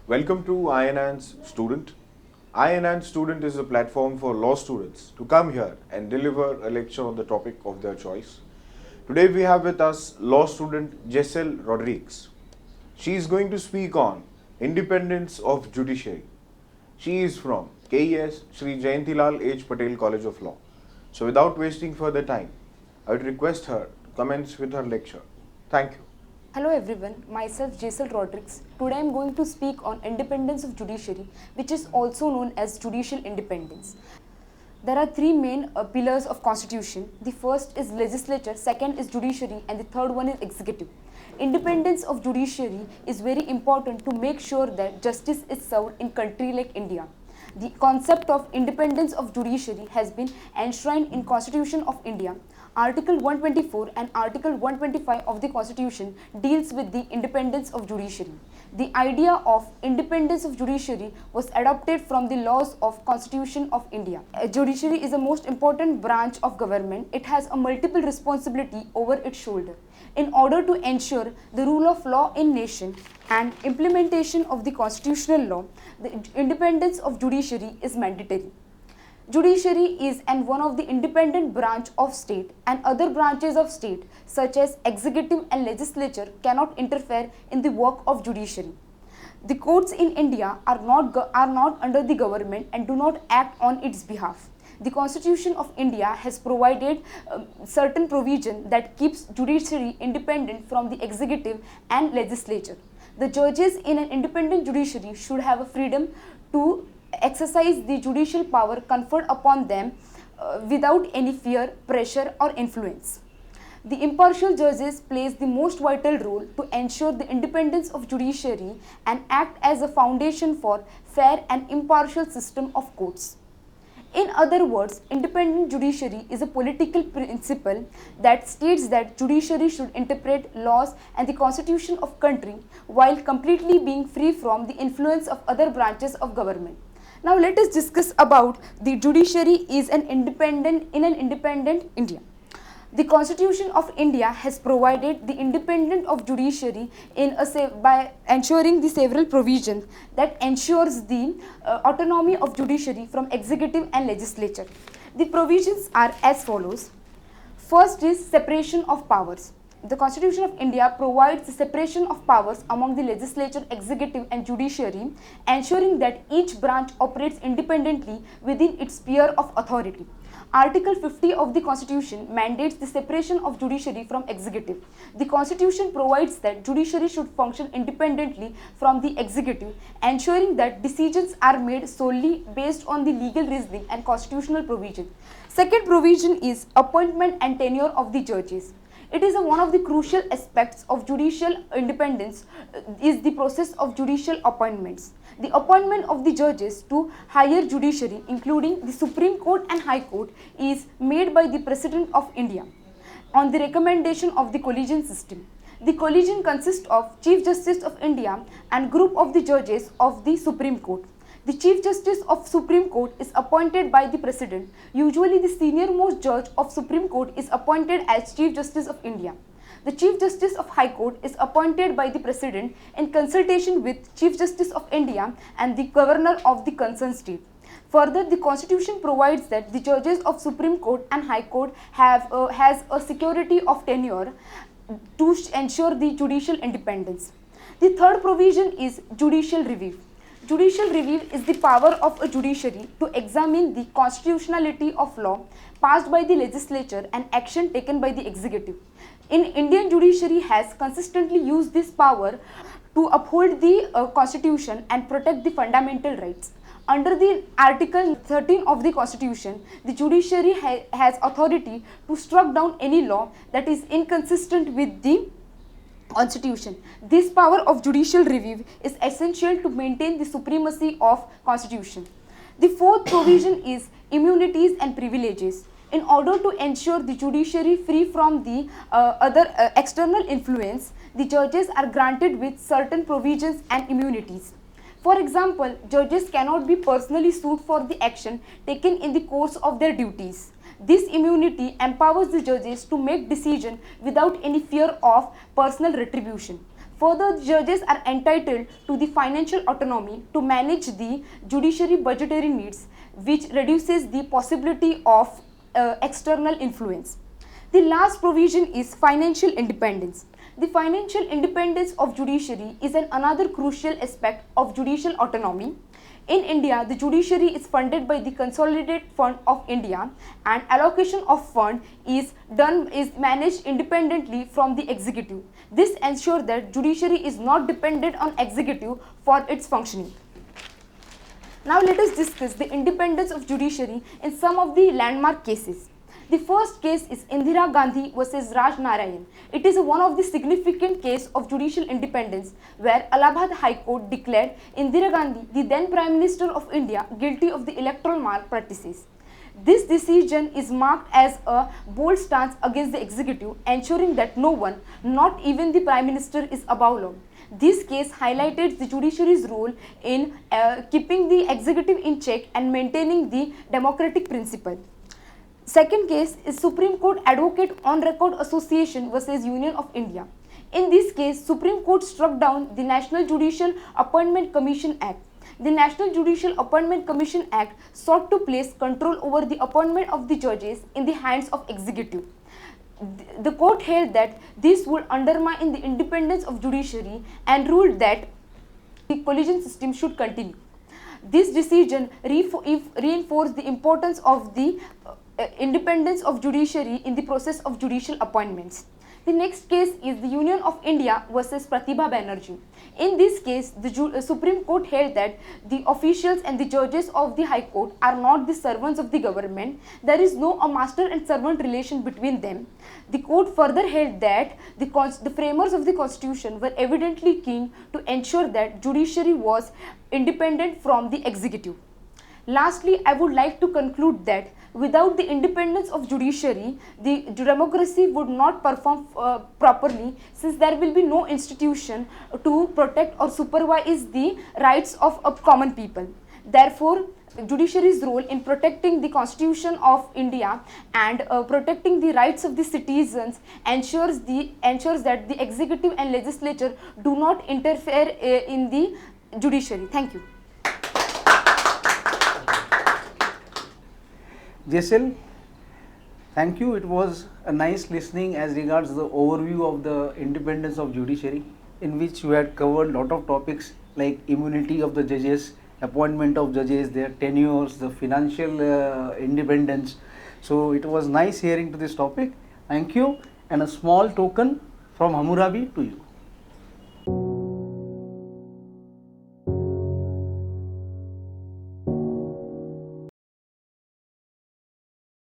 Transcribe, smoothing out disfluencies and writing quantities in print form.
Welcome to INN's Student. INN Student is a platform for law students to come here and deliver a lecture on the topic of their choice. Today we have with us law student Jessel Rodrigues. She is going to speak on Independence of Judiciary. She is from KES Shri Jayanatilal H Patel College of Law. So without wasting further time, I would request her to commence with her lecture. Thank you. Hello everyone, myself Jessel Rodrigues. Today I am going to speak on independence of judiciary, which is also known as judicial independence. There are three main pillars of constitution. The first is legislature, second is judiciary, and the third one is executive. Independence of judiciary is very important to make sure that justice is served in country like India. The concept of independence of judiciary has been enshrined in Constitution of India. Article 124 and Article 125 of the Constitution deals with the independence of judiciary. The idea of independence of judiciary was adopted from the laws of Constitution of India. Judiciary is the most important branch of government. It has a multiple responsibility over its shoulder. In order to ensure the rule of law in nation and implementation of the constitutional law, the independence of judiciary is mandatory. Judiciary is one of the independent branch of state, and other branches of state such as executive and legislature cannot interfere in the work of judiciary. The courts in India are not under the government and do not act on its behalf. The Constitution of India has provided certain provision that keeps judiciary independent from the executive and legislature. The judges in an independent judiciary should have a freedom to exercise the judicial power conferred upon them without any fear, pressure or influence. The impartial judges plays the most vital role to ensure the independence of judiciary and act as a foundation for fair and impartial system of courts. In other words, independent judiciary is a political principle that states that judiciary should interpret laws and the constitution of country while completely being free from the influence of other branches of government. Now let us discuss about the judiciary is an independent India. The Constitution of India has provided the independence of judiciary by ensuring the several provisions that ensures the autonomy of judiciary from executive and legislature. The provisions are as follows. First is separation of powers. The Constitution of India provides the separation of powers among the legislature, executive and judiciary, ensuring that each branch operates independently within its sphere of authority. Article 50 of the Constitution mandates the separation of judiciary from executive. The Constitution provides that judiciary should function independently from the executive, ensuring that decisions are made solely based on the legal reasoning and constitutional provision. Second provision is appointment and tenure of the judges. It is one of the crucial aspects of judicial independence is the process of judicial appointments. The appointment of the judges to higher judiciary, including the Supreme Court and High Court, is made by the President of India on the recommendation of the collegium system. The collegium consists of Chief Justice of India and group of the judges of the Supreme Court. The Chief Justice of Supreme Court is appointed by the President. Usually the senior most judge of Supreme Court is appointed as Chief Justice of India. The Chief Justice of High Court is appointed by the President in consultation with Chief Justice of India and the Governor of the concerned state. Further, the Constitution provides that the judges of Supreme Court and High Court has a security of tenure to ensure the judicial independence. The third provision is judicial review. Judicial review is the power of a judiciary to examine the constitutionality of law passed by the legislature and action taken by the executive. Indian judiciary has consistently used this power to uphold the constitution and protect the fundamental rights. Under the Article 13 of the Constitution, the judiciary has authority to strike down any law that is inconsistent with the Constitution. This power of judicial review is essential to maintain the supremacy of Constitution. The fourth provision is immunities and privileges. In order to ensure the judiciary free from the other external influence, the judges are granted with certain provisions and immunities. For example, judges cannot be personally sued for the action taken in the course of their duties. This immunity empowers the judges to make decisions without any fear of personal retribution. Further, judges are entitled to the financial autonomy to manage the judiciary budgetary needs, which reduces the possibility of external influence. The last provision is financial independence. The financial independence of judiciary is another crucial aspect of judicial autonomy. In India, the judiciary is funded by the Consolidated Fund of India, and allocation of fund is managed independently from the executive. This ensures that judiciary is not dependent on executive for its functioning. Now let us discuss the independence of judiciary in some of the landmark cases. The first case is Indira Gandhi versus Raj Narayan. It is one of the significant case of judicial independence where Allahabad High Court declared Indira Gandhi, the then Prime Minister of India, guilty of the electoral malpractices. This decision is marked as a bold stance against the executive, ensuring that no one, not even the Prime Minister, is above law. This case highlighted the judiciary's role in keeping the executive in check and maintaining the democratic principle. Second case is Supreme Court Advocate on Record Association versus Union of India. In this case, Supreme Court struck down the National Judicial Appointment Commission Act. The National Judicial Appointment Commission Act sought to place control over the appointment of the judges in the hands of executive. The court held that this would undermine the independence of judiciary and ruled that the collegiate system should continue. This decision reinforced the importance of the independence of judiciary in the process of judicial appointments. The next case is the Union of India versus Pratibha Banerjee. In this case, the Supreme Court held that the officials and the judges of the High Court are not the servants of the government. There is no a master and servant relation between them. The court further held that the framers of the Constitution were evidently keen to ensure that judiciary was independent from the executive. Lastly, I would like to conclude that without the independence of judiciary, the democracy would not perform properly, since there will be no institution to protect or supervise the rights of common people. Therefore, judiciary's role in protecting the Constitution of India and protecting the rights of the citizens ensures that the executive and legislature do not interfere in the judiciary. Thank you. Jessel, thank you. It was a nice listening as regards the overview of the independence of judiciary, in which you had covered a lot of topics like immunity of the judges, appointment of judges, their tenures, the financial independence. So it was nice hearing to this topic. Thank you, and a small token from Hammurabi to you.